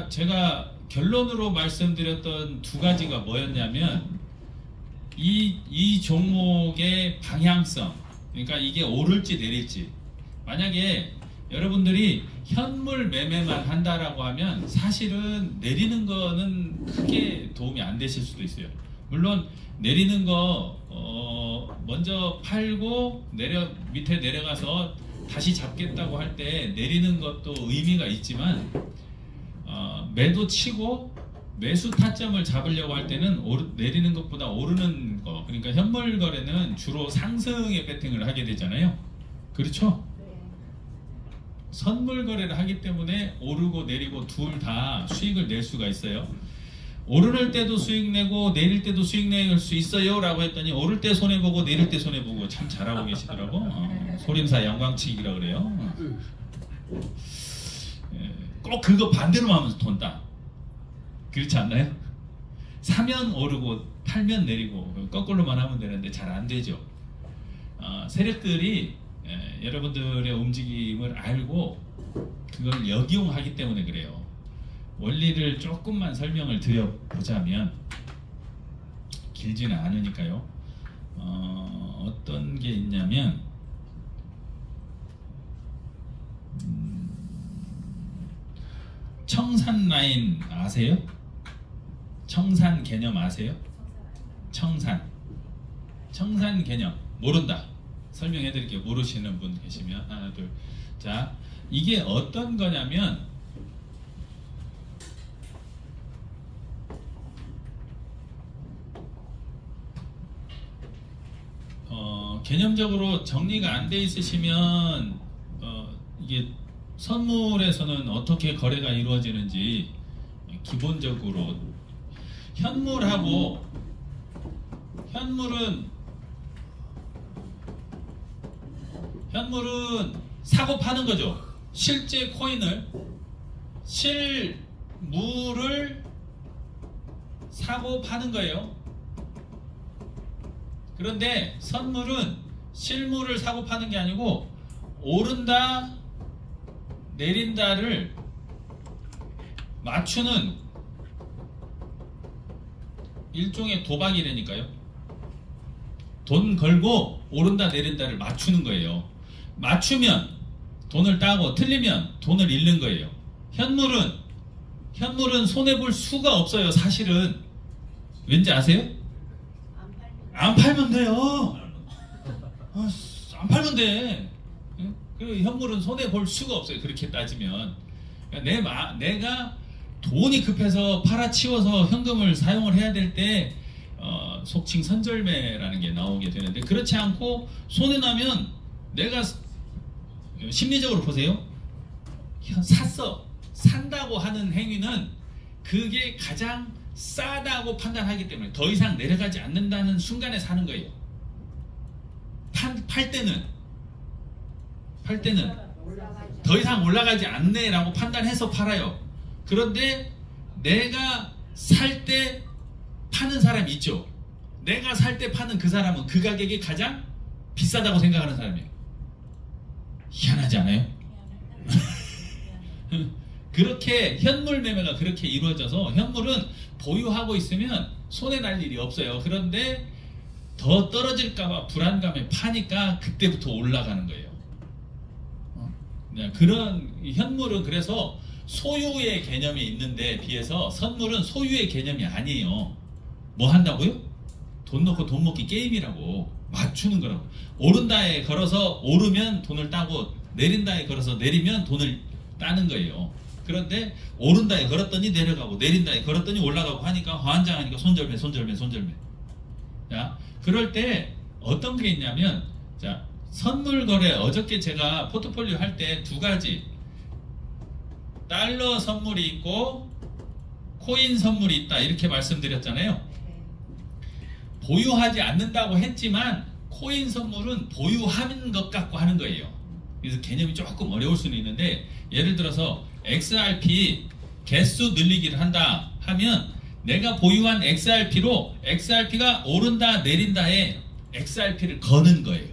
제가 결론으로 말씀드렸던 두 가지가 뭐였냐면 이 종목의 방향성, 그러니까 이게 오를지 내릴지, 만약에 여러분들이 현물 매매만 한다라고 하면 사실은 내리는 거는 크게 도움이 안 되실 수도 있어요. 물론 내리는 거 먼저 팔고 밑에 내려가서 다시 잡겠다고 할 때 내리는 것도 의미가 있지만 매도 치고 매수 타점을 잡으려고 할 때는 내리는 것보다 오르는 거, 그러니까 현물 거래는 주로 상승에 배팅을 하게 되잖아요. 그렇죠? 선물 거래를 하기 때문에 오르고 내리고 둘 다 수익을 낼 수가 있어요. 오를 때도 수익 내고 내릴 때도 수익 낼 수 있어요 라고 했더니 오를 때 손해보고 내릴 때 손해보고 참 잘하고 계시더라고. 소림사 양광치기라 그래요. 꼭 그거 반대로 하면서 돈 따. 그렇지 않나요? 사면 오르고 팔면 내리고 거꾸로만 하면 되는데 잘 안 되죠. 세력들이 여러분들의 움직임을 알고 그걸 역이용하기 때문에 그래요. 원리를 조금만 설명을 드려보자면, 길지는 않으니까요. 어떤 게 있냐면 청산 라인 아세요? 청산 개념 아세요? 청산 개념 모른다. 설명해 드릴게요. 모르시는 분 계시면. 하나 둘. 자, 이게 어떤 거냐면 개념적으로 정리가 안 돼 있으시면 이게 선물에서는 어떻게 거래가 이루어지는지 기본적으로 현물은 사고 파는 거죠. 실제 코인을 실물을 사고 파는 거예요. 그런데 선물은 실물을 사고 파는 게 아니고 오른다 내린다를 맞추는 일종의 도박이라니까요. 돈 걸고 오른다 내린다를 맞추는 거예요. 맞추면 돈을 따고 틀리면 돈을 잃는 거예요. 현물은 손해볼 수가 없어요. 사실은 왠지 아세요? 안 팔면 돼요. 안 팔면 돼. 그 현물은 손해볼 수가 없어요. 그렇게 따지면 내가 돈이 급해서 팔아치워서 현금을 사용을 해야 될 때 속칭 선절매라는 게 나오게 되는데, 그렇지 않고 손해나면 내가 심리적으로 보세요. 산다고 하는 행위는 그게 가장 싸다고 판단하기 때문에 더 이상 내려가지 않는다는 순간에 사는 거예요. 팔 때는 더 이상 올라가지 않네 라고 판단해서 팔아요. 그런데 내가 살 때 파는 사람이 있죠. 내가 살 때 파는 그 사람은 그 가격이 가장 비싸다고 생각하는 사람이에요. 희한하지 않아요? 그렇게 현물 매매가 그렇게 이루어져서 현물은 보유하고 있으면 손해 날 일이 없어요. 그런데 더 떨어질까봐 불안감에 파니까 그때부터 올라가는 거예요. 그런 현물은 그래서 소유의 개념이 있는데 비해서 선물은 소유의 개념이 아니에요. 뭐 한다고요? 돈 넣고 돈 먹기 게임이라고. 맞추는 거라고. 오른다에 걸어서 오르면 돈을 따고 내린다에 걸어서 내리면 돈을 따는 거예요. 그런데 오른다에 걸었더니 내려가고 내린다에 걸었더니 올라가고 하니까 환장하니까 손절매. 자, 그럴 때 어떤 게 있냐면, 자, 선물 거래, 어저께 제가 포트폴리오 할 때 두 가지, 달러 선물이 있고 코인 선물이 있다 이렇게 말씀드렸잖아요. 보유하지 않는다고 했지만 코인 선물은 보유하는 것 같고 하는 거예요. 그래서 개념이 조금 어려울 수는 있는데, 예를 들어서 XRP 개수 늘리기를 한다 하면 내가 보유한 XRP로 XRP가 오른다 내린다에 XRP를 거는 거예요.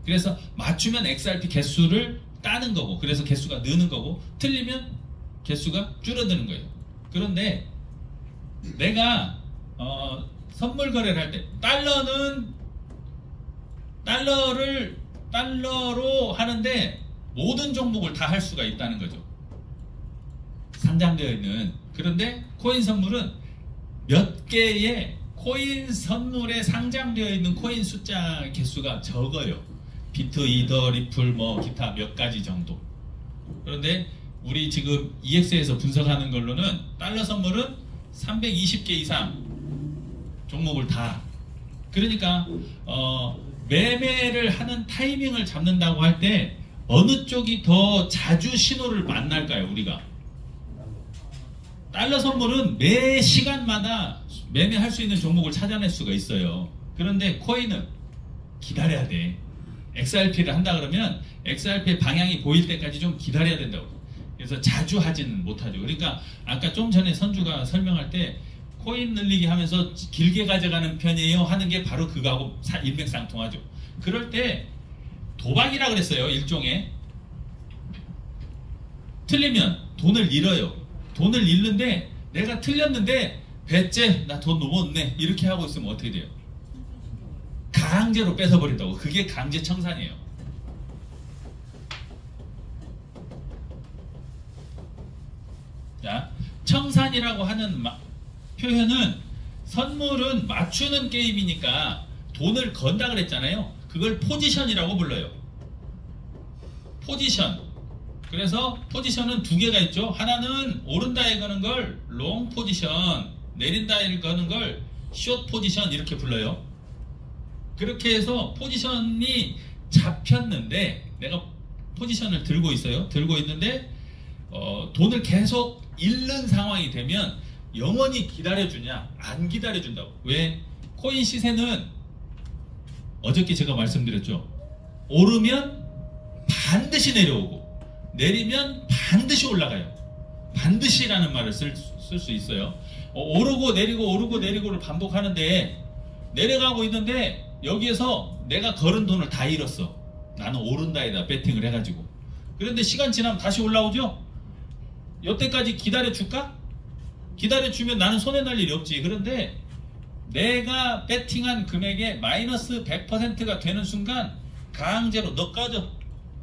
그래서 맞추면 XRP 개수를 따는 거고, 그래서 개수가 느는 거고, 틀리면 개수가 줄어드는 거예요. 그런데 내가 선물 거래를 할 때 달러로 하는데 모든 종목을 다 할 수가 있다는 거죠. 상장되어 있는. 그런데 코인 선물은 몇 개의 코인 선물에 상장되어 있는 코인 숫자 개수가 적어요. 비트, 이더, 리플, 뭐 기타 몇 가지 정도. 그런데 우리 지금 EX에서 분석하는 걸로는 달러 선물은 320개 이상 종목을 다. 그러니까 매매를 하는 타이밍을 잡는다고 할 때 어느 쪽이 더 자주 신호를 만날까요? 우리가 달러 선물은 매 시간마다 매매할 수 있는 종목을 찾아낼 수가 있어요. 그런데 코인은 기다려야 돼. XRP를 한다 그러면 XRP의 방향이 보일 때까지 좀 기다려야 된다고. 그래서 자주 하지는 못하죠. 그러니까 아까 좀 전에 선주가 설명할 때 코인 늘리기 하면서 길게 가져가는 편이에요 하는 게 바로 그거하고 일맥상통하죠. 그럴 때 도박이라 그랬어요. 일종의. 틀리면 돈을 잃어요. 돈을 잃는데 내가 틀렸는데 배째 나 돈 너무 없네 이렇게 하고 있으면 어떻게 돼요? 강제로 뺏어버린다고. 그게 강제 청산이에요. 자, 청산이라고 하는 표현은 선물은 맞추는 게임이니까 돈을 건다 그랬잖아요. 그걸 포지션이라고 불러요. 포지션. 그래서 포지션은 두 개가 있죠. 하나는 오른다에 거는 걸 롱 포지션, 내린다에 거는 걸 숏 포지션 이렇게 불러요. 그렇게 해서 포지션이 잡혔는데 내가 포지션을 들고 있어요. 들고 있는데 돈을 계속 잃는 상황이 되면 영원히 기다려주냐? 안 기다려준다고. 왜? 코인 시세는 어저께 제가 말씀드렸죠. 오르면 반드시 내려오고 내리면 반드시 올라가요. 반드시라는 말을 쓸 수 있어요. 오르고 내리고 오르고 내리고를 반복하는데 내려가고 있는데 여기에서 내가 걸은 돈을 다 잃었어. 나는 오른다에다 배팅을 해가지고. 그런데 시간 지나면 다시 올라오죠? 여태까지 기다려줄까? 기다려주면 나는 손해날 일이 없지. 그런데 내가 배팅한 금액의 마이너스 100%가 되는 순간 강제로 너 꺼져.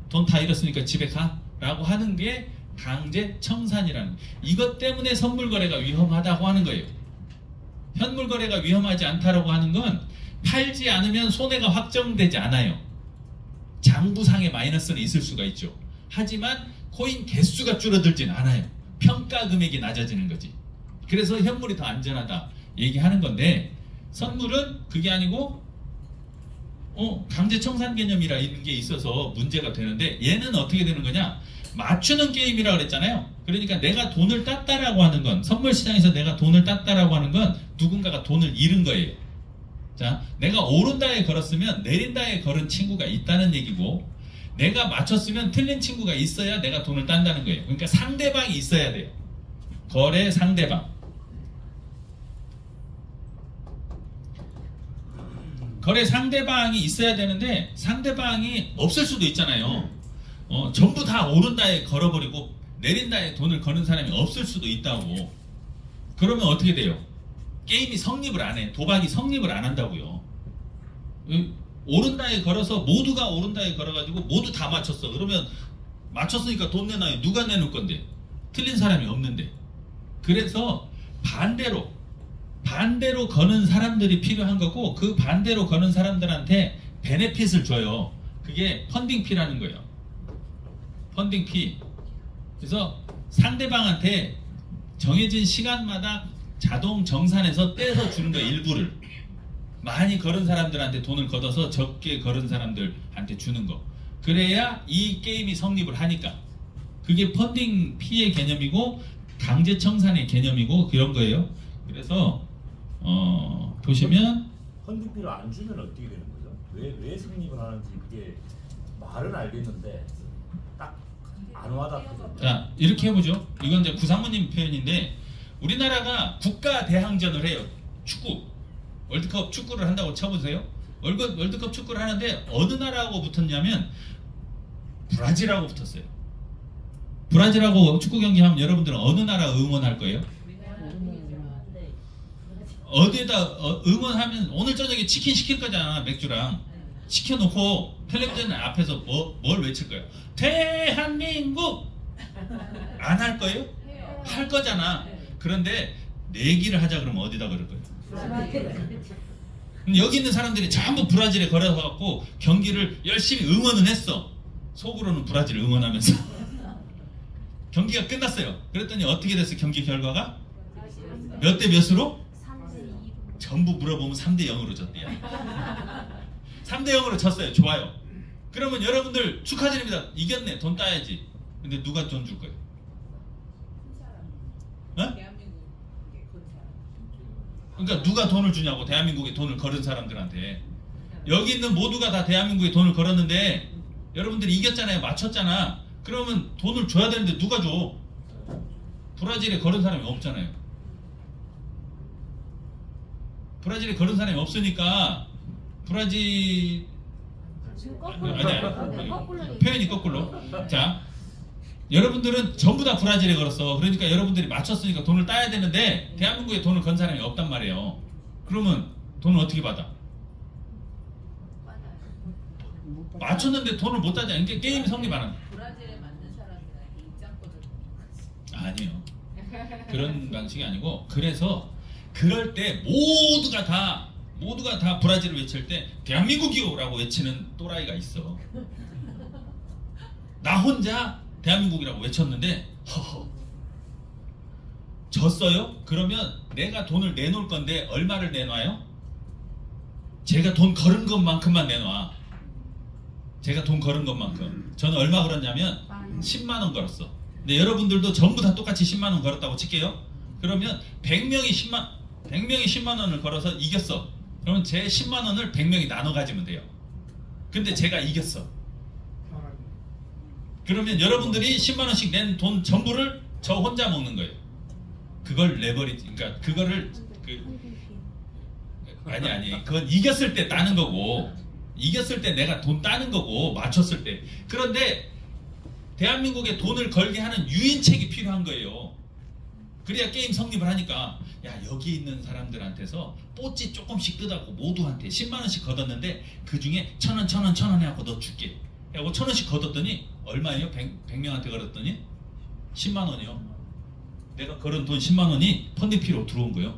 돈 다 잃었으니까 집에 가. 라고 하는 게 강제 청산이라는. 이것 때문에 선물 거래가 위험하다고 하는 거예요. 현물 거래가 위험하지 않다라고 하는 건 팔지 않으면 손해가 확정되지 않아요. 장부상의 마이너스는 있을 수가 있죠. 하지만 코인 개수가 줄어들진 않아요. 평가 금액이 낮아지는 거지. 그래서 현물이 더 안전하다 얘기하는 건데, 선물은 그게 아니고 강제 청산 개념이라 있는 게 있어서 문제가 되는데, 얘는 어떻게 되는 거냐? 맞추는 게임이라 그랬잖아요. 그러니까 내가 돈을 땄다라고 하는 건, 선물 시장에서 내가 돈을 땄다라고 하는 건 누군가가 돈을 잃은 거예요. 자, 내가 오른다에 걸었으면 내린다에 걸은 친구가 있다는 얘기고, 내가 맞췄으면 틀린 친구가 있어야 내가 돈을 딴다는 거예요. 그러니까 상대방이 있어야 돼요. 거래 상대방. 거래 상대방이 있어야 되는데 상대방이 없을 수도 있잖아요. 전부 다 오른다에 걸어버리고 내린다에 돈을 거는 사람이 없을 수도 있다고. 그러면 어떻게 돼요? 게임이 성립을 안 해. 도박이 성립을 안 한다고요. 오른다에 걸어서 모두가 오른다에 걸어가지고 모두 다 맞췄어. 그러면 맞췄으니까 돈 내놔요. 누가 내놓을 건데? 틀린 사람이 없는데. 그래서 반대로 거는 사람들이 필요한 거고, 그 반대로 거는 사람들한테 베네핏을 줘요. 그게 펀딩피라는 거예요. 펀딩피. 그래서 상대방한테 정해진 시간마다 자동 정산해서 떼서 주는 거예요. 일부를. 많이 걸은 사람들한테 돈을 걷어서 적게 걸은 사람들한테 주는 거. 그래야 이 게임이 성립을 하니까. 그게 펀딩 피의 개념이고 강제 청산의 개념이고 그런 거예요. 그래서 보시면 펀딩피를 안 주면 어떻게 되는 거죠? 왜 성립을 하는지 그게 말은 알겠는데 딱 안 와닿거든요. 자, 이렇게 해보죠. 이건 이제 구상모님 표현인데, 우리나라가 국가 대항전을 해요. 축구. 월드컵 축구를 한다고 쳐보세요. 월드컵 축구를 하는데 어느 나라하고 붙었냐면 브라질하고 붙었어요. 브라질하고 축구 경기 하면 여러분들은 어느 나라 응원할 거예요? 어디에다 응원하면 오늘 저녁에 치킨 시킬 거잖아. 맥주랑 시켜놓고 텔레비전 앞에서 뭘 외칠 거예요? 대한민국! 안 할 거예요? 할 거잖아. 그런데 내기를 하자 그러면 어디다 걸을 거예요? 여기 있는 사람들이 전부 브라질에 걸어서 갖고 경기를 열심히 응원은 했어. 속으로는 브라질 응원하면서 경기가 끝났어요. 그랬더니 어떻게 됐어? 경기 결과가 몇 대 몇으로? 전부 물어보면 3대 0으로 졌대요. 3대 0으로 졌어요. 좋아요. 그러면 여러분들 축하드립니다. 이겼네. 돈 따야지. 근데 누가 돈 줄 거예요? 어? 그러니까 누가 돈을 주냐고. 대한민국에 돈을 걸은 사람들한테. 여기 있는 모두가 다 대한민국에 돈을 걸었는데 여러분들이 이겼잖아요. 맞췄잖아. 그러면 돈을 줘야 되는데 누가 줘? 브라질에 걸은 사람이 없잖아요. 브라질에 걸은 사람이 없으니까 브라질 아니야. 표현이 거꾸로. 자, 여러분들은 전부 다 브라질에 걸었어. 그러니까 여러분들이 맞췄으니까 돈을 따야 되는데 대한민국에 돈을 건 사람이 없단 말이에요. 그러면 돈을 어떻게 받아? 맞췄는데 돈을 못 따잖아. 그러니까 게임이 성립 안 한다. 브라질에 맞는 사람들한테 입장권을 아니요. 그런 방식이 아니고, 그래서 그럴 때 모두가 다 브라질을 외칠 때 대한민국이요 라고 외치는 또라이가 있어. 나 혼자 대한민국이라고 외쳤는데 허허 졌어요? 그러면 내가 돈을 내놓을 건데 얼마를 내놔요? 제가 돈 걸은 것만큼만 내놔. 제가 돈 걸은 것만큼. 저는 얼마 걸었냐면 10만원 걸었어. 근데 여러분들도 전부 다 똑같이 10만원 걸었다고 칠게요. 그러면 100명이 10만원을 걸어서 이겼어. 그러면 제 10만원을 100명이 나눠 가지면 돼요. 근데 제가 이겼어. 그러면 여러분들이 10만원씩 낸 돈 전부를 저 혼자 먹는 거예요. 그걸 레버리지. 그러니까 그거를 아니 그건 이겼을 때 따는 거고, 이겼을 때 내가 돈 따는 거고, 맞췄을 때. 그런데 대한민국에 돈을 걸게 하는 유인책이 필요한 거예요. 그래야 게임 성립을 하니까, 야, 여기 있는 사람들한테서 뽀찌 조금씩 뜯어갖고 모두한테 10만원씩 걷었는데 그 중에 1,000원 해갖고 너 줄게. 하고 1,000원씩 걷었더니 얼마예요? 100명한테 걸었더니 10만원이요. 내가 걸은 돈 10만원이 펀딩피로 들어온 거예요.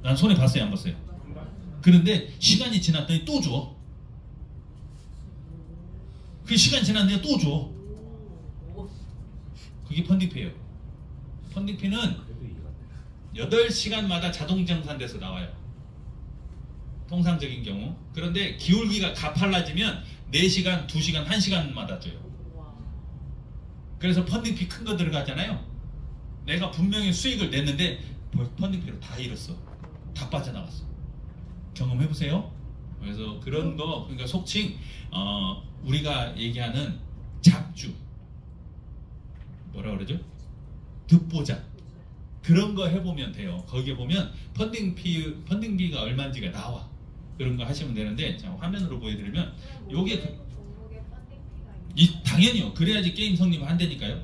난 손해 봤어요, 안 봤어요? 그런데 시간이 지났더니 또 줘. 그 시간 지났는데 또 줘. 그게 펀딩피예요. 펀딩피는 8시간마다 자동 정산돼서 나와요. 통상적인 경우. 그런데 기울기가 가팔라지면 4시간, 2시간, 1시간마다 줘요. 그래서 펀딩피 큰 거 들어가잖아요. 내가 분명히 수익을 냈는데 펀딩피로 다 잃었어. 다 빠져나갔어. 경험해보세요. 그래서 그런 거, 그러니까 속칭 우리가 얘기하는 잡주, 뭐라 그러죠? 듣보잡, 그런 거 해보면 돼요. 거기에 보면 펀딩비가 얼마인지가 나와. 그런 거 하시면 되는데, 자, 화면으로 보여드리면 요게 당연히요. 그래야지 게임 성립을 한다니까요.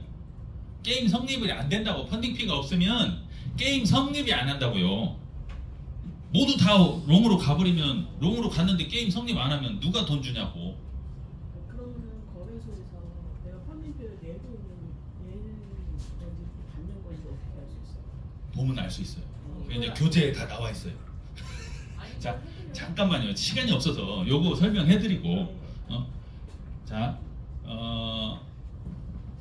게임 성립이 안 된다고. 펀딩피가 없으면 게임 성립이 안 한다고요. 모두 다 롱으로 가버리면, 롱으로 갔는데 게임 성립 안 하면 누가 돈 주냐고. 그러면 거래소에서 내가 펀딩비를 내고 있는 건지 받는 건지 어떻게 알 수 있어요? 보면 알 수 있어요. 이제 교재에 다 나와 있어요. 자, 잠깐만요. 시간이 없어서 요거 설명해드리고, 자,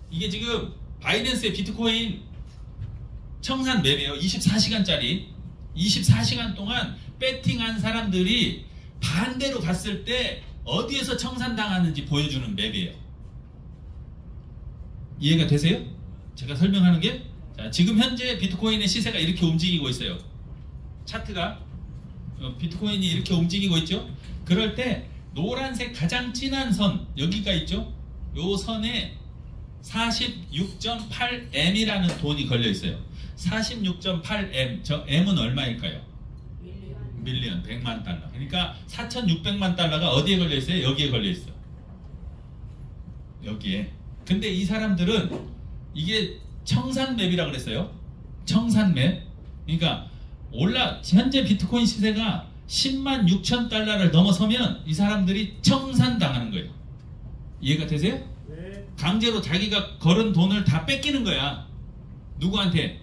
이게 지금 바이낸스의 비트코인 청산 맵이에요. 24시간짜리. 24시간 동안 배팅한 사람들이 반대로 갔을 때 어디에서 청산당하는지 보여주는 맵이에요. 이해가 되세요? 제가 설명하는 게, 자, 지금 현재 비트코인의 시세가 이렇게 움직이고 있어요. 차트가 비트코인이 이렇게 움직이고 있죠. 그럴 때 노란색 가장 진한 선, 여기가 있죠. 요 선에 46.8M이라는 돈이 걸려 있어요. 46.8M, 저 M은 얼마일까요? 밀리언, 100만 달러. 그러니까 4,600만 달러가 어디에 걸려 있어요? 여기에 걸려 있어. 여기에. 근데 이 사람들은 이게 청산맵이라고 그랬어요. 청산맵. 그러니까 현재 비트코인 시세가 10만 6천 달러를 넘어서면 이 사람들이 청산당하는 거예요. 이해가 되세요? 네. 강제로 자기가 걸은 돈을 다 뺏기는 거야. 누구한테?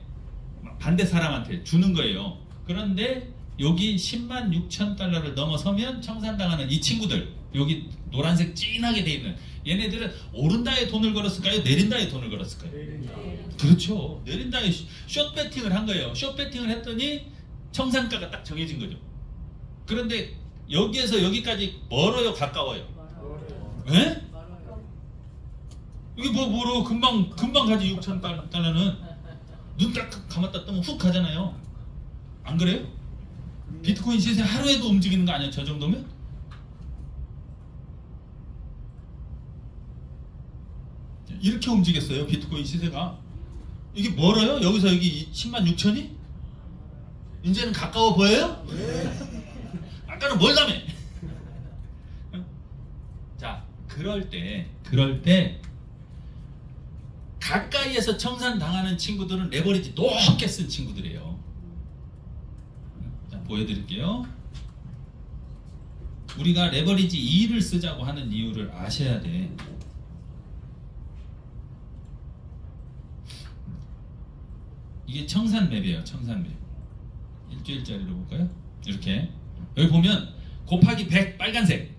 반대 사람한테 주는 거예요. 그런데 여기 10만 6천 달러를 넘어서면 청산당하는 이 친구들, 여기 노란색 진하게 돼 있는 얘네들은 오른다에 돈을 걸었을까요? 내린다에 돈을 걸었을까요? 그렇죠. 내린다에 숏 배팅을 한 거예요. 숏 배팅을 했더니 청산가가 딱 정해진 거죠. 그런데 여기에서 여기까지 멀어요, 가까워요? 예? 이게 멀어. 금방 가지. 6천 달러는 눈 딱 감았다 뜨면 훅 가잖아요. 안 그래요? 비트코인 시세 하루에도 움직이는 거 아니야? 저 정도면? 이렇게 움직였어요, 비트코인 시세가. 이게 멀어요? 여기서 여기 10만 6천이? 이제는 가까워 보여요? 아까는 멀다며. 자, 그럴 때 가까이에서 청산당하는 친구들은 레버리지 높게 쓴 친구들이에요. 자, 보여드릴게요. 우리가 레버리지 2를 쓰자고 하는 이유를 아셔야 돼. 이게 청산맵이에요. 청산맵. 일주일짜리로 볼까요? 이렇게 여기 보면 곱하기 100 빨간색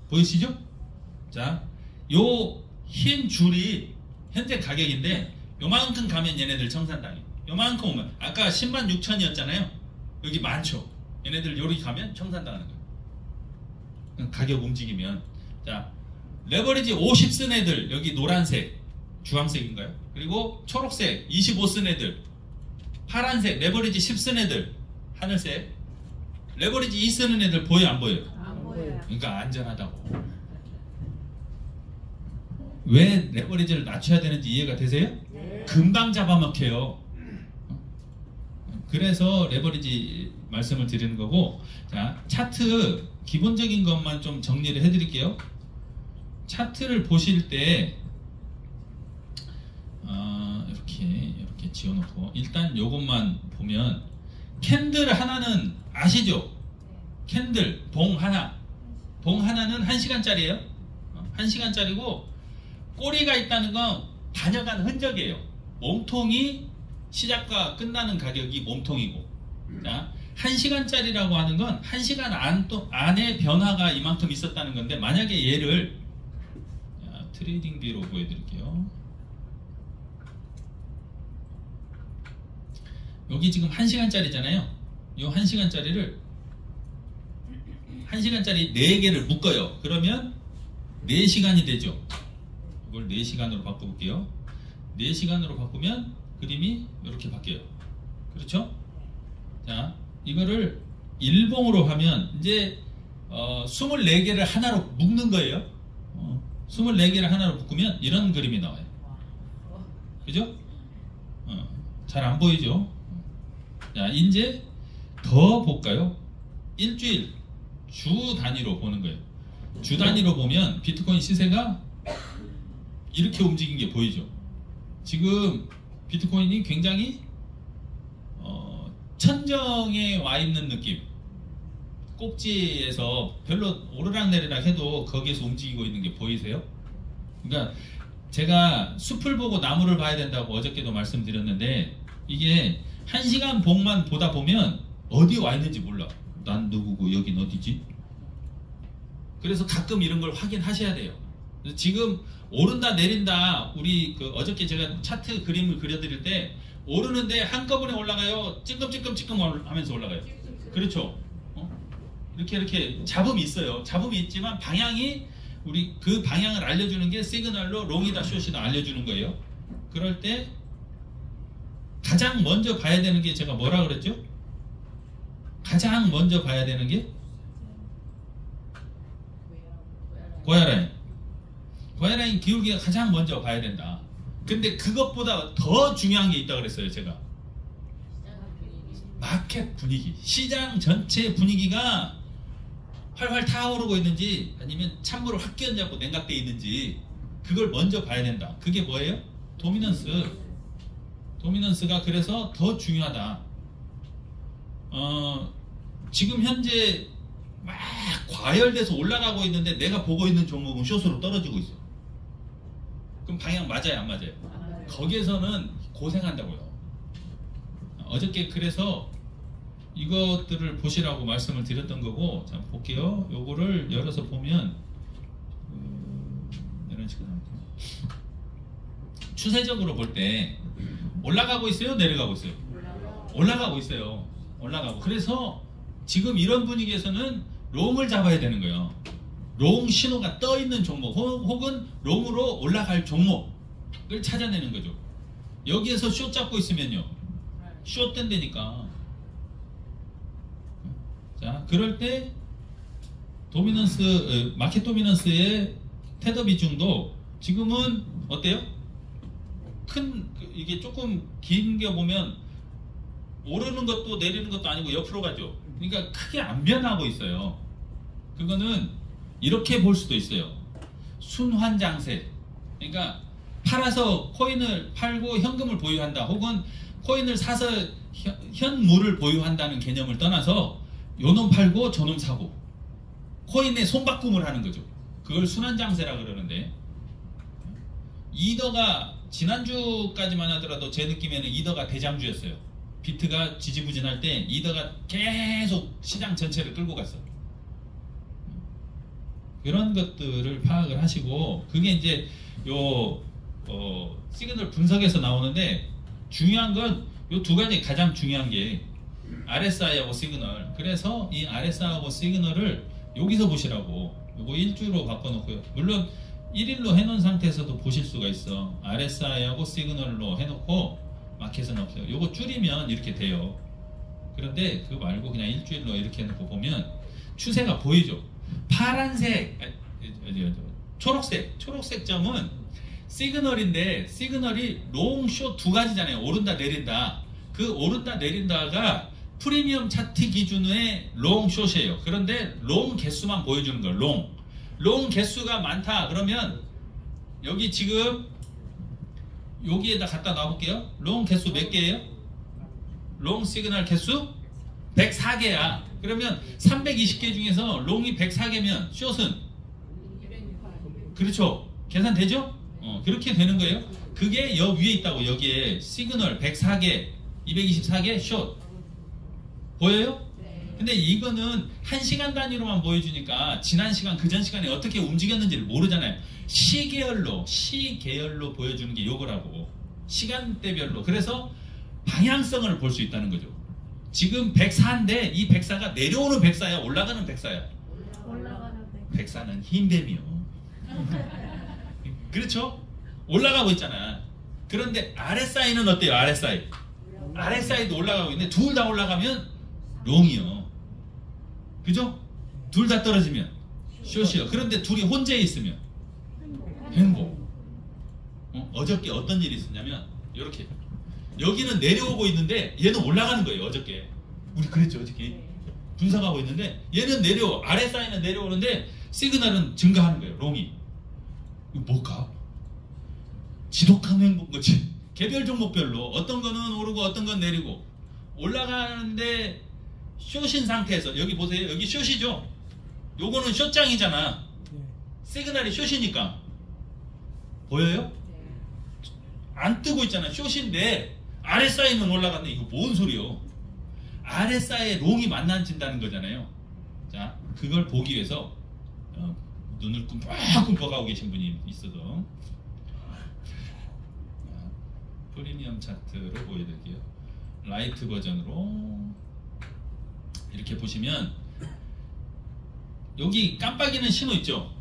보이시죠? 자, 요 흰 줄이 현재 가격인데 요만큼 가면 얘네들 청산당해요. 요만큼 오면 아까 10만 6천이었잖아요. 여기 많죠. 얘네들 여기 가면 청산당하는 거예요. 가격 움직이면. 자, 레버리지 50 쓴 애들 여기 노란색 주황색인가요? 그리고 초록색 25 쓴 애들, 파란색 레버리지 10 쓴 애들 하늘색, 레버리지 2 쓰는 애들 보여 안 보여요? 안 보여요. 그러니까 안전하다고. 왜 레버리지를 낮춰야 되는지 이해가 되세요? 네. 금방 잡아먹혀요. 그래서 레버리지 말씀을 드리는 거고. 자, 차트 기본적인 것만 좀 정리를 해드릴게요. 차트를 보실 때 이렇게 지어놓고 일단 요것만 보면 캔들 하나는 아시죠? 캔들 봉 하나는 1시간짜리예요. 1시간짜리고 꼬리가 있다는 건 다녀간 흔적이에요. 몸통이 시작과 끝나는 가격이 몸통이고, 자, 1시간짜리라고 하는 건 1시간 안에 변화가 이만큼 있었다는 건데, 만약에 얘를 트레이딩 뷰로 보여드릴게요. 여기 지금 1시간짜리잖아요. 이 1시간짜리를 1시간짜리 4개를 묶어요. 그러면 4시간이 되죠. 이걸 4시간으로 바꿔볼게요. 4시간으로 바꾸면 그림이 이렇게 바뀌어요. 그렇죠? 자, 이거를 일봉으로 하면 이제 24개를 하나로 묶는 거예요. 24개를 하나로 묶으면 이런 그림이 나와요. 그죠? 잘 안 보이죠? 자, 이제 더 볼까요? 일주일 주 단위로 보는 거예요. 주 단위로 보면 비트코인 시세가 이렇게 움직인 게 보이죠? 지금 비트코인이 굉장히 천정에 와 있는 느낌. 꼭지에서 별로 오르락내리락 해도 거기에서 움직이고 있는 게 보이세요? 그러니까 제가 숲을 보고 나무를 봐야 된다고 어저께도 말씀드렸는데, 이게 1시간 봉만 보다 보면 어디 와 있는지 몰라. 난 누구고 여긴 어디지? 그래서 가끔 이런 걸 확인하셔야 돼요. 지금 오른다 내린다, 우리 어저께 제가 차트 그림을 그려드릴 때 오르는데 한꺼번에 올라가요? 찔끔찔끔 하면서 올라가요? 그렇죠? 이렇게 잡음이 있어요. 잡음이 있지만 방향이, 우리 그 방향을 알려주는 게 시그널로 롱이다 숏이다 알려주는 거예요. 그럴 때 가장 먼저 봐야 되는 게, 제가 뭐라 그랬죠? 가장 먼저 봐야 되는 게 고야라인. 고야라인 기울기가 가장 먼저 봐야 된다. 근데 그것보다 더 중요한 게 있다고 그랬어요, 제가. 마켓 분위기. 시장 전체 분위기가 활활 타오르고 있는지, 아니면 찬물을 확 끼얹고 냉각되어 있는지, 그걸 먼저 봐야 된다. 그게 뭐예요? 도미넌스. 도미넌스가 그래서 더 중요하다. 지금 현재 막 과열돼서 올라가고 있는데 내가 보고 있는 종목은 숏으로 떨어지고 있어. 그럼 방향 맞아요, 안 맞아요? 거기에서는 고생한다고요. 어저께 그래서 이것들을 보시라고 말씀을 드렸던 거고, 자 볼게요. 요거를 열어서 보면 이런 식으로 나올게요. 추세적으로 볼 때 올라가고 있어요, 내려가고 있어요? 올라가고 있어요. 올라가고. 그래서 지금 이런 분위기에서는 롱을 잡아야 되는 거예요. 롱 신호가 떠 있는 종목 혹은 롱으로 올라갈 종목을 찾아내는 거죠. 여기에서 숏 잡고 있으면요, 숏 된다니까. 자, 그럴 때 도미넌스, 마켓 도미넌스의 테더 비중도 지금은 어때요? 이게 조금 긴 게 보면 오르는 것도 내리는 것도 아니고 옆으로 가죠. 그러니까 크게 안 변하고 있어요. 그거는 이렇게 볼 수도 있어요. 순환장세. 그러니까 팔아서 코인을 팔고 현금을 보유한다, 혹은 코인을 사서 현물을 보유한다는 개념을 떠나서 요놈 팔고 저놈 사고 코인에 손바꿈을 하는 거죠. 그걸 순환장세라 그러는데, 이더가 지난주까지만 하더라도 제 느낌에는 이더가 대장주였어요. 비트가 지지부진할 때 이더가 계속 시장 전체를 끌고 갔어. 이런 것들을 파악을 하시고, 그게 이제 시그널 분석에서 나오는데, 중요한 건 요 두 가지 가장 중요한 게 RSI하고 시그널. 그래서 이 RSI하고 시그널을 여기서 보시라고. 요거 일주로 바꿔놓고요. 물론 1일로 해놓은 상태에서도 보실 수가 있어. RSI하고 시그널로 해놓고 마켓은 없어요. 요거 줄이면 이렇게 돼요. 그런데 그거 말고 그냥 일주일로 이렇게 해놓고 보면 추세가 보이죠. 파란색, 초록색 점은 시그널인데, 시그널이 롱, 숏 두 가지잖아요. 오른다, 내린다. 그 오른다, 내린다가 프리미엄 차트 기준의 롱, 숏이에요. 그런데 롱 개수만 보여주는 거예요. 롱 개수가 많다 그러면 여기 지금 여기에다 갖다 놔볼게요. 롱 개수 몇 개예요? 롱 시그널 개수 104개야. 그러면 320개 중에서 롱이 104개면 숏은 그렇죠. 계산되죠? 그렇게 되는 거예요. 그게 여 위에 있다고. 여기에 시그널 104개, 224개 숏 보여요? 근데 이거는 1시간 단위로만 보여주니까 지난 시간, 그전 시간에 어떻게 움직였는지를 모르잖아요. 시계열로 보여주는 게 요거라고. 시간대별로. 그래서 방향성을 볼 수 있다는 거죠. 지금 104인데 이 104가 내려오는 104야, 올라가는 104야? 올라가는 104는 흰뱀이요. 그렇죠? 올라가고 있잖아. 그런데 RSI는 어때요? RSI도 올라가고 있는데 둘 다 올라가면 롱이요. 그죠? 둘 다 떨어지면 숏이요. 그런데 둘이 혼재해 있으면 행복. 어저께 어떤 일이 있었냐면 이렇게 여기는 내려오고 있는데 얘는 올라가는 거예요. 어저께 우리 그랬죠. 어저께 분석하고 있는데 얘는 RSI는 내려오는데 시그널은 증가하는 거예요. 롱이. 이거 뭘까? 지독한 행복 거지. 개별 종목별로 어떤 거는 오르고 어떤 건 내리고 올라가는데 숏인 상태에서 여기 보세요. 여기 숏이죠. 요거는 숏장이잖아. 시그널이 숏이니까 보여요? 안 뜨고 있잖아. 숏인데 RSI는 올라갔네. 이거 뭔 소리요? RSI에 롱이 만나진다는 거잖아요. 자, 그걸 보기 위해서 눈을 꿈뻑꿈뻑하고 계신 분이 있어도 프리미엄 차트를 보여드릴게요. 라이트 버전으로 이렇게 보시면 여기 깜빡이는 신호 있죠?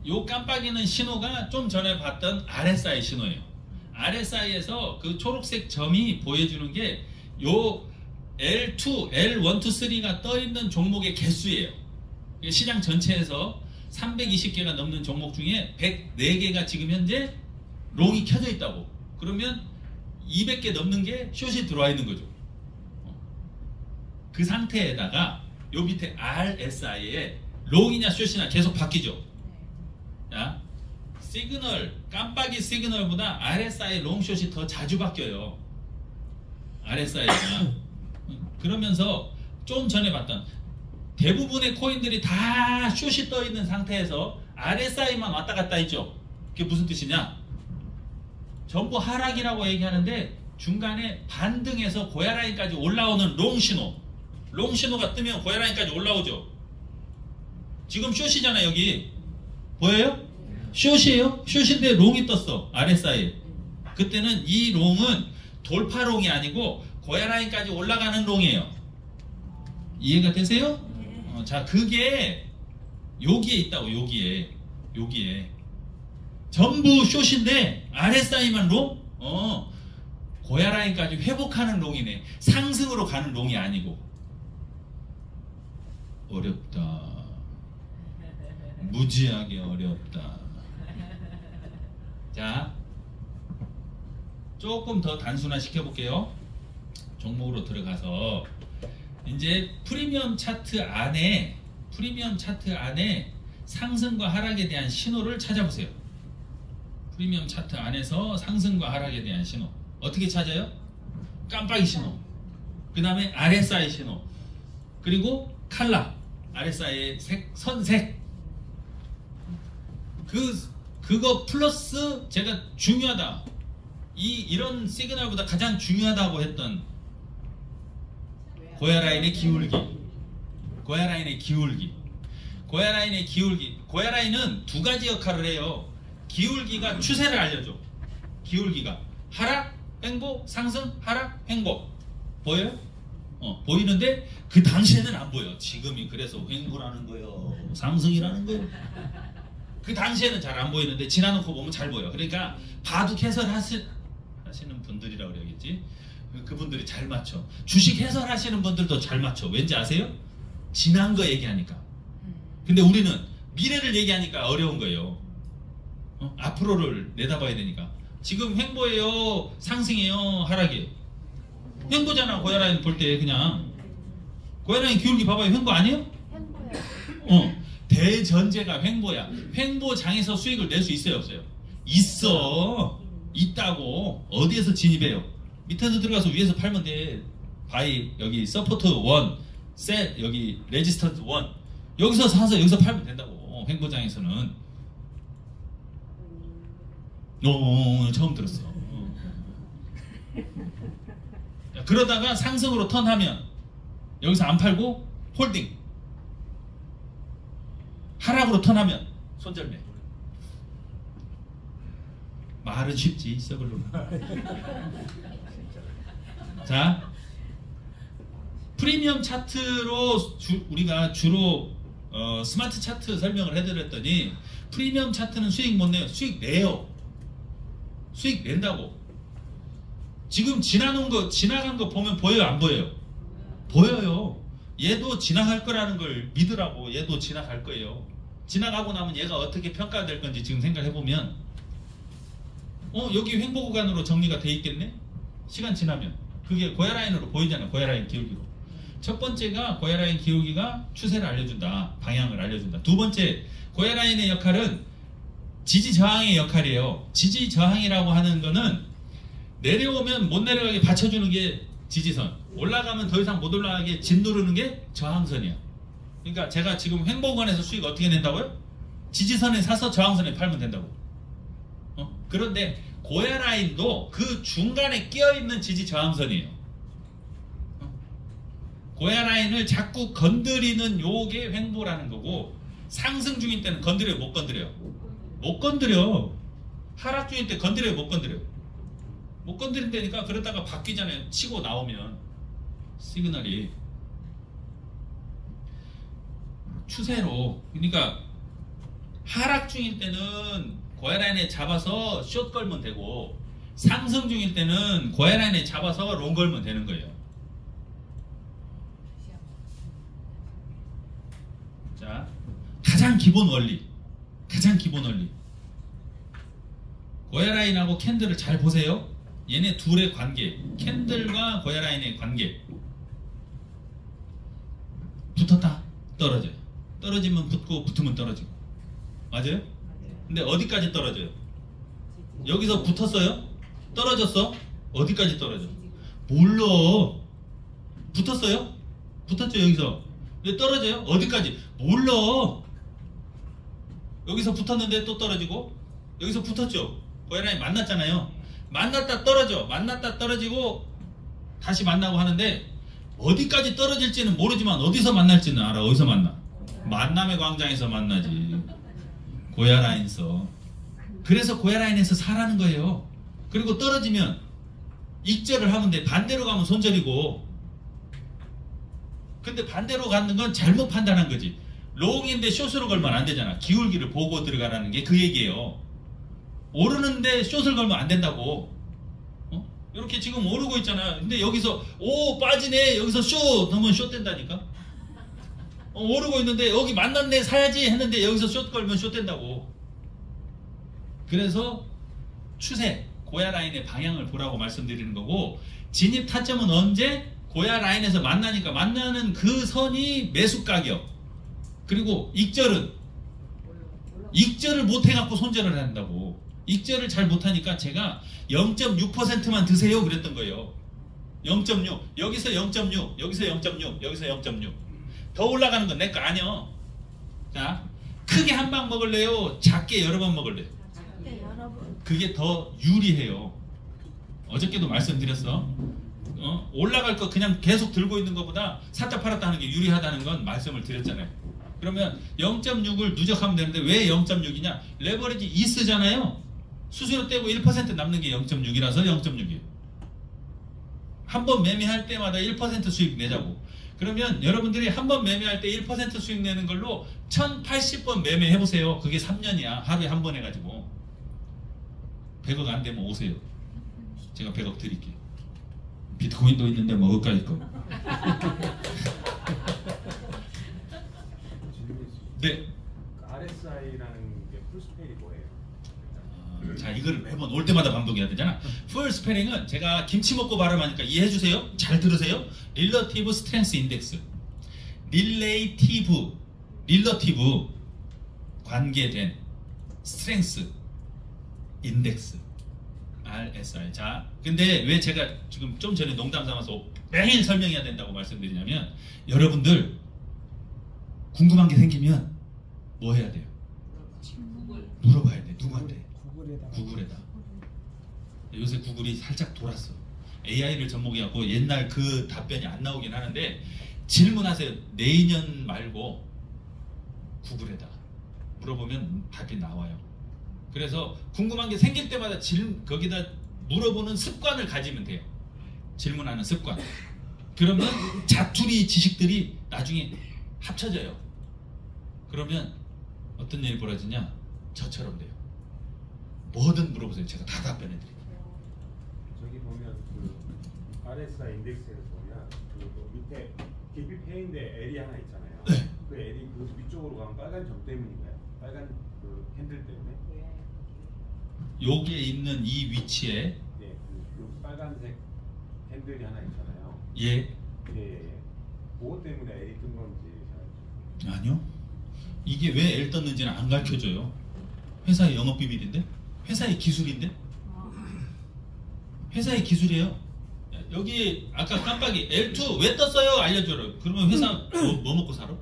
요 깜빡이는 신호가 좀 전에 봤던 RSI 신호예요. RSI에서 그 초록색 점이 보여주는 게 요 L2, L1, 2, 3가 떠있는 종목의 개수예요. 시장 전체에서 320개가 넘는 종목 중에 104개가 지금 현재 롱이 켜져 있다고. 그러면 200개 넘는 게 숏이 들어와 있는 거죠. 그 상태에다가 요 밑에 RSI에 롱이냐 숏이냐 계속 바뀌죠. 자, 시그널, 깜빡이 시그널보다 RSI 롱숏이 더 자주 바뀌어요. RSI가. 그러면서 좀 전에 봤던 대부분의 코인들이 다 숏이 떠 있는 상태에서 RSI만 왔다 갔다 했죠. 그게 무슨 뜻이냐? 전부 하락이라고 얘기하는데 중간에 반등해서 고야라인까지 올라오는 롱 신호가 뜨면 고야라인까지 올라오죠. 지금 숏이잖아. 여기 보여요? 숏이에요? 숏인데 롱이 떴어. RSI. 그때는 이 롱은 돌파롱이 아니고 고야라인까지 올라가는 롱이에요. 이해가 되세요? 자, 그게 여기에 있다고. 여기에 전부 숏인데 RSI만 롱? 고야라인까지 회복하는 롱이네. 상승으로 가는 롱이 아니고. 어렵다. 무지하게 어렵다. 자, 조금 더 단순화 시켜볼게요. 종목으로 들어가서 이제 프리미엄 차트 안에 상승과 하락에 대한 신호를 찾아보세요. 프리미엄 차트 안에서 상승과 하락에 대한 신호 어떻게 찾아요? 깜빡이 신호, 그 다음에 RSI 신호, 그리고 칼라, RSI의 선색. 그거 플러스 제가 중요하다, 이런 시그널보다 가장 중요하다고 했던 고야라인의 기울기. 고야라인은 두 가지 역할을 해요. 기울기가 추세를 알려줘. 기울기가 하락, 횡보, 상승, 하락, 횡보. 보여요? 보이는데 그 당시에는 안 보여. 지금이 그래서 횡보라는 거예요, 상승이라는 거예요. 그 당시에는 잘 안 보이는데 지나놓고 보면 잘 보여. 그러니까 바둑 해설하시는 분들이라고 그래야겠지. 그분들이 잘 맞춰. 주식 해설하시는 분들도 잘 맞춰. 왠지 아세요? 지난 거 얘기하니까. 근데 우리는 미래를 얘기하니까 어려운 거예요. 앞으로를 내다봐야 되니까. 지금 횡보예요, 상승이에요, 하락이에요? 횡보잖아. 고야라인 볼 때 그냥 고야라인 기울기 봐봐요. 횡보 아니에요? 횡보야. 대전제가 횡보야. 횡보장에서 수익을 낼 수 있어요, 없어요? 있어. 있다고. 어디에서 진입해요? 밑에서 들어가서 위에서 팔면 돼. 바이, 여기 서포트 1, 셋, 여기 레지스턴트 1. 여기서 사서 여기서 팔면 된다고. 횡보장에서는. 처음 들었어. 그러다가 상승으로 턴하면 여기서 안 팔고 홀딩. 하락으로 턴하면 손절매. 말은 쉽지, 썩을로. 자, 프리미엄 차트로 우리가 주로 스마트 차트 설명을 해드렸더니 프리미엄 차트는 수익 못 내요. 수익 내요. 수익 낸다고. 지금 지나간 거 보면 보여요, 안 보여요? 보여요. 얘도 지나갈 거라는 걸 믿으라고. 얘도 지나갈 거예요. 지나가고 나면 얘가 어떻게 평가될 건지 지금 생각해보면 여기 횡보 구간으로 정리가 돼 있겠네? 시간 지나면 그게 고야라인으로 보이잖아요. 고야라인 기울기로. 첫 번째가 고야라인 기울기가 추세를 알려준다, 방향을 알려준다. 두 번째, 고야라인의 역할은 지지저항의 역할이에요. 지지저항이라고 하는 거는 내려오면 못 내려가게 받쳐주는 게 지지선, 올라가면 더 이상 못 올라가게 짓누르는 게 저항선이야. 그러니까 제가 지금 횡보 구간에서 수익 어떻게 낸다고요? 지지선에 사서 저항선에 팔면 된다고. 그런데 고야라인도 그 중간에 끼어있는 지지저항선이에요. 고야라인을 자꾸 건드리는 요게 횡보라는 거고, 상승 중인 때는 건드려요, 못 건드려요? 못 건드려. 하락 중인 때 건드려요, 못 건드려요? 못 건드린다니까. 그러다가 바뀌잖아요. 치고 나오면 시그널이 추세로. 그러니까 하락 중일 때는 고야라인에 잡아서 숏 걸면 되고, 상승 중일 때는 고야라인에 잡아서 롱 걸면 되는 거예요. 자, 가장 기본 원리. 고야라인하고 캔들을 잘 보세요. 얘네 둘의 관계, 캔들과 고야라인의 관계. 붙었다, 떨어져요. 떨어지면 붙고, 붙으면 떨어지고. 맞아요? 근데 어디까지 떨어져요? 여기서 붙었어요? 떨어졌어? 어디까지 떨어져? 몰라. 붙었어요? 붙었죠 여기서. 왜 떨어져요? 어디까지? 몰라. 여기서 붙었는데 또 떨어지고 여기서 붙었죠. 고야라인 만났잖아요. 만났다 떨어져. 만났다 떨어지고 다시 만나고 하는데 어디까지 떨어질지는 모르지만 어디서 만날지는 알아. 어디서 만나? 만남의 광장에서 만나지. 고야라인에서. 그래서 고야라인에서 사라는 거예요. 그리고 떨어지면 익절을 하면 돼. 반대로 가면 손절이고. 근데 반대로 가는 건 잘못 판단한 거지. 롱인데 숏으로 걸면 안 되잖아. 기울기를 보고 들어가라는 게 그 얘기예요. 오르는데 숏을 걸면 안 된다고. 이렇게 지금 오르고 있잖아. 근데 여기서 오 빠지네. 여기서 숏 하면 숏 된다니까. 오르고 있는데 여기 만났네 사야지 했는데 여기서 숏 걸면 숏 된다고. 그래서 추세 고야 라인의 방향을 보라고 말씀드리는 거고, 진입 타점은 언제? 고야 라인에서 만나니까 만나는 그 선이 매수 가격. 그리고 익절은 익절을 못 해갖고 손절을 한다고. 익절을 잘 못하니까 제가 0.6%만 드세요 그랬던 거예요. 0.6 여기서 0.6 여기서 0.6 여기서 0.6 더 올라가는 건 내 거 아니야. 자, 크게 한 방 먹을래요? 작게 여러 번 먹을래요? 작게 여러 번. 그게 더 유리해요. 어저께도 말씀드렸어. 올라갈 거 그냥 계속 들고 있는 것보다 샀다 팔았다 하는 게 유리하다는 건 말씀을 드렸잖아요. 그러면 0.6을 누적하면 되는데 왜 0.6이냐? 레버리지 2 쓰잖아요. 수수료 떼고 1% 남는 게 0.6이라서 0.6이에요. 한 번 매매할 때마다 1% 수익 내자고. 그러면 여러분들이 한 번 매매할 때 1% 수익 내는 걸로 1080번 매매해보세요. 그게 3년이야. 하루에 한 번 해가지고. 100억 안 되면 오세요. 제가 100억 드릴게요. 비트코인도 있는데 먹을까 이거. 네. RSI라는 게 풀스펠이 뭐예요? 자, 이걸 매번 올 때마다 반복해야 되잖아. 풀 스페링은 제가 김치 먹고 발음하니까 이해해 주세요. 잘 들으세요. 릴러티브 스트렝스 인덱스. 릴레이티브 관계된 스트렝스 인덱스 RSI. 자, 근데 왜 제가 지금 좀 전에 농담 삼아서 매일 설명해야 된다고 말씀드리냐면, 여러분들 궁금한 게 생기면 뭐 해야 돼요? 물어봐야 돼. 누구한테? 구글에다. 요새 구글이 살짝 돌았어. AI를 접목해갖고 옛날 그 답변이 안 나오긴 하는데, 질문하세요. 내년 말고 구글에다 물어보면 답이 나와요. 그래서 궁금한 게 생길 때마다 거기다 물어보는 습관을 가지면 돼요. 질문하는 습관. 그러면 자투리 지식들이 나중에 합쳐져요. 그러면 어떤 일이 벌어지냐? 저처럼 돼요. 뭐든 물어보세요. 제가 다 답변해드릴게요. 저기 보면 그 RSI 인덱스에서 보면 그 밑에 깊이 패인데 L이 하나 있잖아요. 네. 그 L이 그 위쪽으로 가면 빨간 점 때문인가요? 빨간 그 핸들 때문에? 여기에 있는 이 위치에 네, 그 빨간색 핸들이 하나 있잖아요. 예. 예. 그것 때문에 L이 뜬 건지 잘. 아니요. 이게 왜 L 떴는지는 안 가르쳐줘요. 회사의 영업비밀인데? 회사의 기술인데? 회사의 기술이에요. 여기 아까 깜빡이 L2 왜 떴어요? 알려줘요. 그러면 회사 뭐 먹고 살아?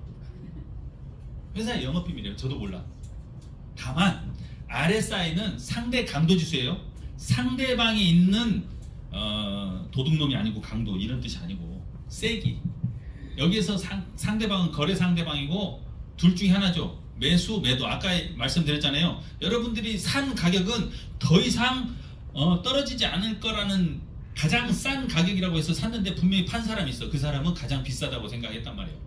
회사의 영업비밀이에요. 저도 몰라. 다만 RSI는 상대 강도지수예요. 상대방이 있는 도둑놈이 아니고 강도, 이런 뜻이 아니고 세기. 여기에서 상대방은 거래 상대방이고 둘 중에 하나죠. 매수, 매도. 아까 말씀드렸잖아요. 여러분들이 산 가격은 더 이상 떨어지지 않을 거라는 가장 싼 가격이라고 해서 샀는데 분명히 판 사람이 있어. 그 사람은 가장 비싸다고 생각했단 말이에요.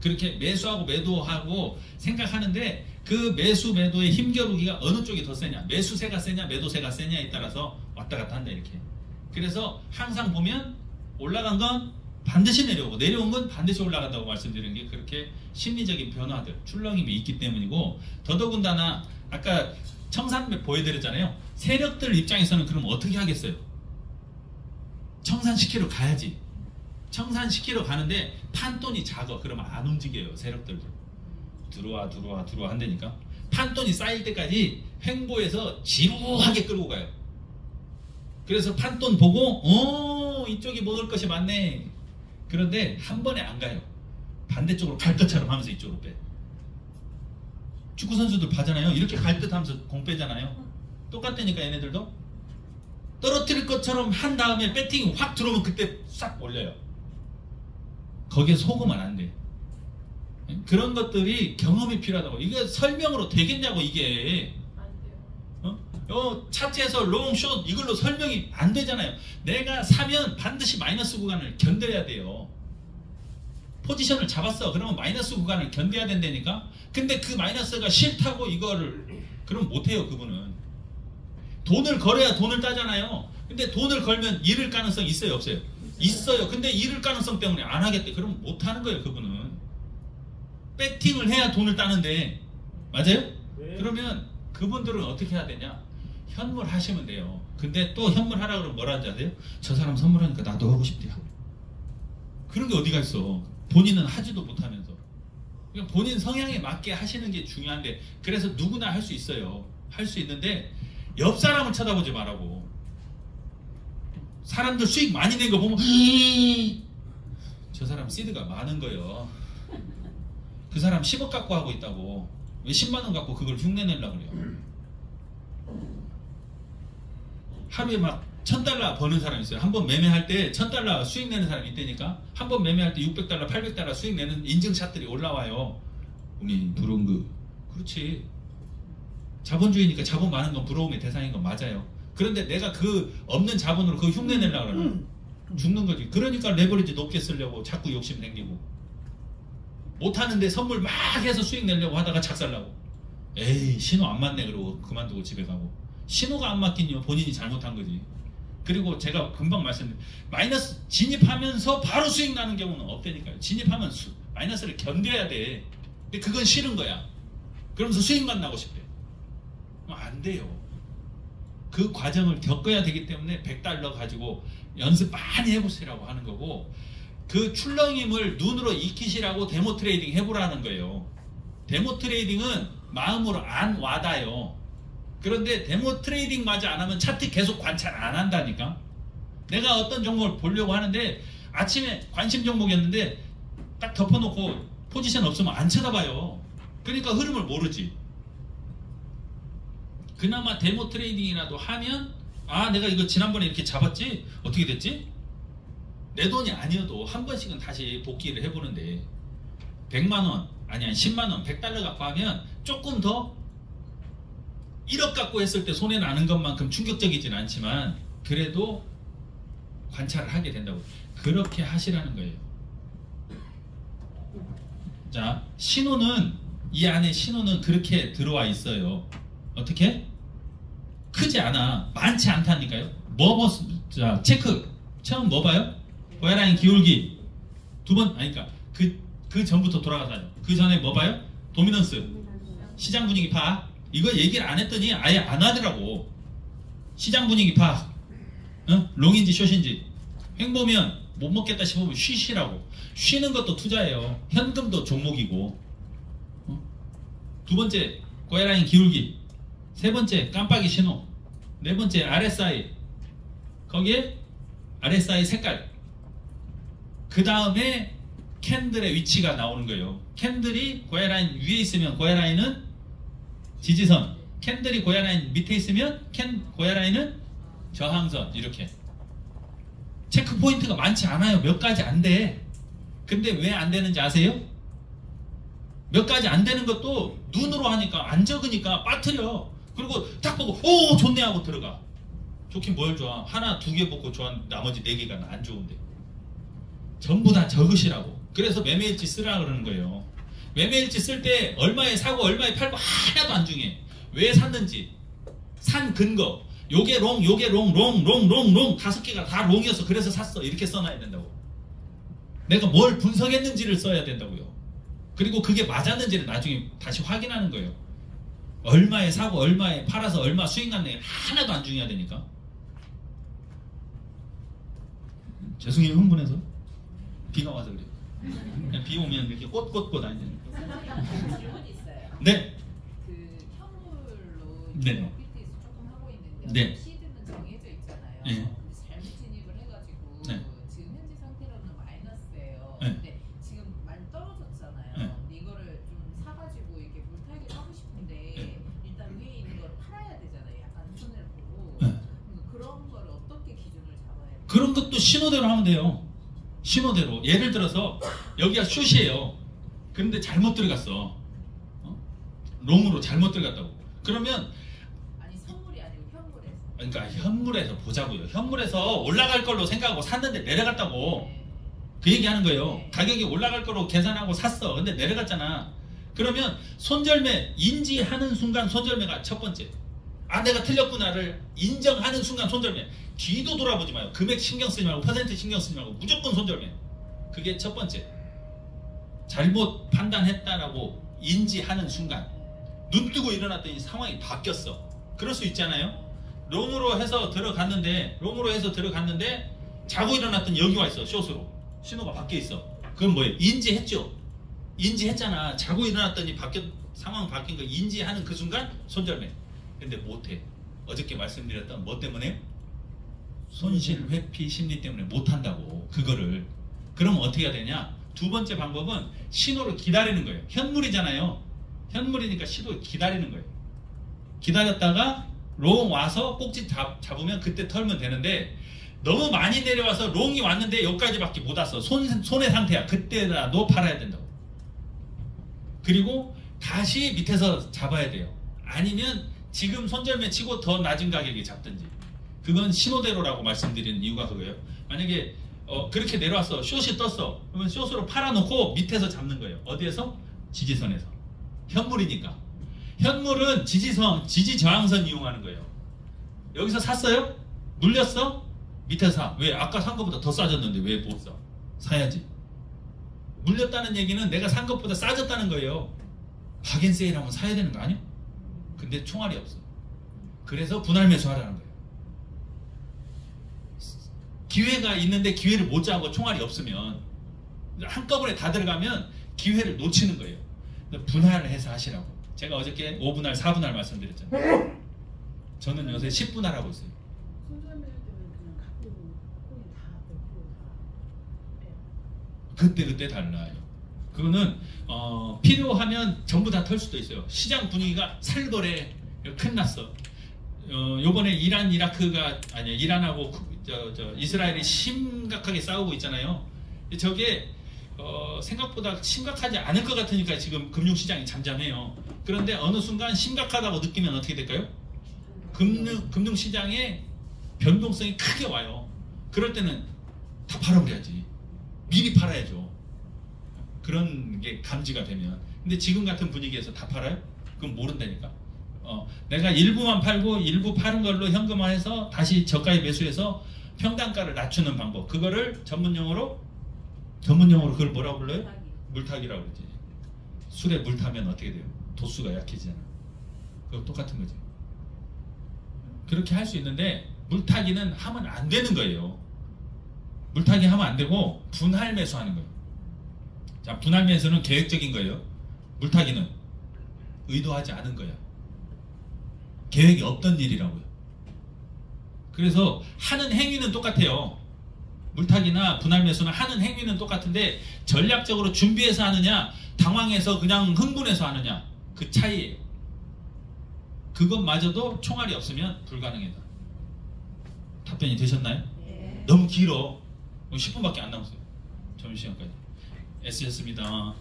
그렇게 매수하고 매도하고 생각하는데, 그 매수 매도의 힘겨루기가 어느 쪽이 더 세냐, 매수세가 세냐 매도세가 세냐에 따라서 왔다 갔다 한다 이렇게. 그래서 항상 보면 올라간 건 반드시 내려오고 내려온 건 반드시 올라간다고 말씀드리는 게 그렇게 심리적인 변화들, 출렁임이 있기 때문이고, 더더군다나 아까 청산 보여드렸잖아요. 세력들 입장에서는 그럼 어떻게 하겠어요? 청산시키러 가야지. 청산시키러 가는데 판돈이 작아. 그러면 안 움직여요. 세력들도 들어와 한다니까. 판돈이 쌓일 때까지 횡보해서 지루하게 끌고 가요. 그래서 판돈 보고 이쪽이 먹을 것이 많네. 그런데 한 번에 안 가요. 반대쪽으로 갈 것처럼 하면서 이쪽으로 빼. 축구 선수들 봐잖아요. 이렇게 갈 듯 하면서 공 빼잖아요. 똑같다니까 얘네들도. 떨어뜨릴 것처럼 한 다음에 배팅이 확 들어오면 그때 싹 올려요. 거기에 속으면 안 돼. 그런 것들이 경험이 필요하다고. 이게 설명으로 되겠냐고 이게. 차트에서 롱숏 이걸로 설명이 안 되잖아요. 내가 사면 반드시 마이너스 구간을 견뎌야 돼요. 포지션을 잡았어. 그러면 마이너스 구간을 견뎌야 된다니까. 근데 그 마이너스가 싫다고 이거를 그럼 못해요. 그분은 돈을 걸어야 돈을 따잖아요. 근데 돈을 걸면 잃을 가능성 있어요 없어요? 있어요. 근데 잃을 가능성 때문에 안 하겠대. 그럼 못하는 거예요. 그분은 배팅을 해야 돈을 따는데. 맞아요? 네. 그러면 그분들은 어떻게 해야 되냐, 현물 하시면 돼요. 근데 또 현물 하라 그러면 뭐라 하는지 아세요? 저 사람 선물하니까 나도 하고 싶대요. 그런 게 어디가 있어. 본인은 하지도 못하면서. 그러니까 본인 성향에 맞게 하시는 게 중요한데, 그래서 누구나 할 수 있어요. 할 수 있는데 옆 사람을 쳐다보지 말라고. 사람들 수익 많이 낸 거 보면 저 사람 시드가 많은 거예요. 그 사람 10억 갖고 하고 있다고. 왜 10만 원 갖고 그걸 흉내내려고 그래요. 하루에 막 $1000 버는 사람 있어요. 한 번 매매할 때 $1000 수익 내는 사람이 있다니까. 한 번 매매할 때 $600, $800 수익 내는 인증샷들이 올라와요. 우리 부러운 거. 그렇지. 자본주의니까 자본 많은 건 부러움의 대상인 건 맞아요. 그런데 내가 그 없는 자본으로 그거 흉내 내려고 그러면 죽는 거지. 그러니까 레버리지 높게 쓰려고 자꾸 욕심 생기고, 못하는데 선물 막 해서 수익 내려고 하다가 작살나고, 에이 신호 안 맞네 그러고 그만두고 집에 가고. 신호가 안 맞긴요 본인이 잘못한 거지. 그리고 제가 금방 말씀드린 마이너스 진입하면서 바로 수익 나는 경우는 없다니까요. 진입하면 마이너스를 견뎌야 돼. 근데 그건 싫은 거야. 그러면서 수익만 나고 싶대. 안 돼요. 그 과정을 겪어야 되기 때문에 $100 가지고 연습 많이 해보시라고 하는 거고, 그 출렁임을 눈으로 익히시라고 데모 트레이딩 해보라는 거예요. 데모 트레이딩은 마음으로 안 와닿아요. 그런데 데모 트레이딩 마저 안 하면 차트 계속 관찰 안 한다니까. 내가 어떤 종목을 보려고 하는데 아침에 관심 종목이었는데 딱 덮어놓고 포지션 없으면 안 쳐다봐요. 그러니까 흐름을 모르지. 그나마 데모 트레이딩이라도 하면, 아 내가 이거 지난번에 이렇게 잡았지? 어떻게 됐지? 내 돈이 아니어도 한 번씩은 다시 복귀를 해보는데 100만원 아니 10만원 100달러 갖고 하면 조금 더 1억 갖고 했을 때 손해 나는 것만큼 충격적이진 않지만 그래도 관찰을 하게 된다고. 그렇게 하시라는 거예요. 자, 신호는 이 안에 신호는 그렇게 들어와 있어요. 어떻게? 크지 않아. 많지 않다니까요. 자, 체크. 처음 뭐 봐요? 고야라인 기울기. 두 번, 아니, 그러니까 그 전부터 돌아가서 그 전에 뭐 봐요? 도미넌스. 시장 분위기 파. 이거 얘기를 안 했더니 아예 안 하더라고. 시장 분위기 파. 롱인지 숏인지. 횡보면 못 먹겠다 싶으면 쉬시라고. 쉬는 것도 투자예요. 현금도 종목이고. 두 번째, 고야라인 기울기. 세 번째, 깜빡이 신호. 네 번째, RSI. 거기에 RSI 색깔. 그 다음에 캔들의 위치가 나오는 거예요. 캔들이 고야라인 위에 있으면 고야라인은 지지선. 캔들이 고야라인 밑에 있으면 고야라인은 저항선. 이렇게. 체크 포인트가 많지 않아요. 몇 가지 안 돼. 근데 왜 안 되는지 아세요? 몇 가지 안 되는 것도 눈으로 하니까 안 적으니까 빠뜨려. 그리고 딱 보고 오 좋네 하고 들어가. 좋긴 뭘 좋아. 하나 두 개 보고 좋아. 나머지 네 개가 안 좋은데. 전부 다 적으시라고. 그래서 매매일지 쓰라 그러는 거예요. 매매일지 쓸 때 얼마에 사고 얼마에 팔고 하나도 안 중요해. 왜 샀는지, 산 근거, 요게 롱, 요게 롱, 다섯 개가 다 롱이어서 그래서 샀어. 이렇게 써놔야 된다고. 내가 뭘 분석했는지를 써야 된다고요. 그리고 그게 맞았는지를 나중에 다시 확인하는 거예요. 얼마에 사고 얼마에 팔아서 얼마 수익 났네 하나도 안 중요하다니까. 죄송해요 흥분해서. 비가 와서 그래요. 그냥 비 오면 이렇게 꽃 다니는. 질문 있어요. 네. 그 네. 시드는 정해져 있잖아요. 네. 근데 잘못 진입을 해가지고 네. 지금 현재 상태로는 마이너스예요. 네. 근데 지금 많이 떨어졌잖아요. 네. 근데 이거를 좀 사가지고 이렇게 물타기를 하고 싶은데 네. 일단 위에 있는 걸 팔아야 되잖아요. 약간 손해를 보고. 네. 그런 걸 어떻게 기준을 잡아야 돼요? 그런 것도 신호대로 하면 돼요. 신호대로. 예를 들어서 여기가 숏이에요. 근데 잘못 들어갔어. 롱으로 잘못 들어갔다고. 그러면 아니 선물이 아니고 현물에서. 그러니까 현물에서 보자고요. 현물에서 올라갈 걸로 생각하고 샀는데 내려갔다고. 네. 그 얘기하는 거예요. 네. 가격이 올라갈 거로 계산하고 샀어. 근데 내려갔잖아. 그러면 손절매 인지하는 순간 손절매가 첫 번째. 아 내가 틀렸구나를 인정하는 순간 손절매. 뒤도 돌아보지 마요. 금액 신경 쓰지 말고 퍼센트 신경 쓰지 말고 무조건 손절매. 그게 첫 번째. 잘못 판단했다라고 인지하는 순간. 눈 뜨고 일어났더니 상황이 바뀌었어. 그럴 수 있잖아요. 롱으로 해서 들어갔는데 자고 일어났더니 여기 와 있어. 숏으로. 신호가 바뀌어 있어. 그건 뭐예요? 인지했죠. 인지했잖아. 자고 일어났더니 상황 바뀐 거 인지하는 그 순간 손절매. 근데 못해. 어저께 말씀드렸던 뭐 때문에? 손실 회피 심리 때문에 못한다고. 그거를. 그럼 어떻게 해야 되냐? 두 번째 방법은 신호를 기다리는 거예요. 현물이잖아요. 현물이니까 신호를 기다리는 거예요. 기다렸다가 롱 와서 꼭지 잡으면 그때 털면 되는데 너무 많이 내려와서 롱이 왔는데 여기까지밖에 못 왔어. 손의 상태야. 그때라도 팔아야 된다고. 그리고 다시 밑에서 잡아야 돼요. 아니면 지금 손절매 치고 더 낮은 가격에 잡든지. 그건 신호대로라고 말씀드리는 이유가 그거예요. 만약에 그렇게 내려왔어. 숏이 떴어. 그러면 숏으로 팔아놓고 밑에서 잡는 거예요. 어디에서? 지지선에서. 현물이니까. 현물은 지지 저항선 이용하는 거예요. 여기서 샀어요? 물렸어? 밑에서 사. 왜? 아까 산 것보다 더 싸졌는데 왜 못 사? 사야지. 물렸다는 얘기는 내가 산 것보다 싸졌다는 거예요. 박앤세일하면 사야 되는 거 아니야? 근데 총알이 없어. 그래서 분할 매수하라는 거예요. 기회가 있는데 기회를 못 잡고 총알이 없으면 한꺼번에 다 들어가면 기회를 놓치는 거예요. 분할을 해서 하시라고. 제가 어저께 5분할, 4분할 말씀드렸잖아요. 저는 요새 10분할 하고 있어요. 손절매 할 때는 그냥 갖고 콩이 다 100% 다 빼요. 그때 달라요. 그거는 필요하면 전부 다 털 수도 있어요. 시장 분위기가 살벌해. 큰났어. 요번에 이란하고 이스라엘이 심각하게 싸우고 있잖아요. 저게 생각보다 심각하지 않을 것 같으니까 지금 금융시장이 잠잠해요. 그런데 어느 순간 심각하다고 느끼면 어떻게 될까요? 금융시장에 변동성이 크게 와요. 그럴 때는 다 팔아버려야지. 미리 팔아야죠. 그런 게 감지가 되면. 근데 지금 같은 분위기에서 다 팔아요? 그건 모른다니까. 내가 일부만 팔고 일부 파는 걸로 현금화해서 다시 저가에 매수해서 평단가를 낮추는 방법. 그거를 전문용어로 그걸 뭐라고 불러요? 물타기라고 그러지. 술에 물 타면 어떻게 돼요? 도수가 약해지잖아. 그거 똑같은 거지. 그렇게 할 수 있는데 물타기는 하면 안 되는 거예요. 물타기 하면 안 되고 분할 매수하는 거예요. 자, 분할 매수는 계획적인 거예요. 물타기는 의도하지 않은 거야. 계획이 없던 일이라고요. 그래서 하는 행위는 똑같아요. 물타기나 분할 매수나 하는 행위는 똑같은데 전략적으로 준비해서 하느냐, 당황해서 그냥 흥분해서 하느냐, 그 차이예요. 그것마저도 총알이 없으면 불가능하다. 답변이 되셨나요? 네. 너무 길어. 10분밖에 안 남았어요. 점심시간까지. 애쓰셨습니다.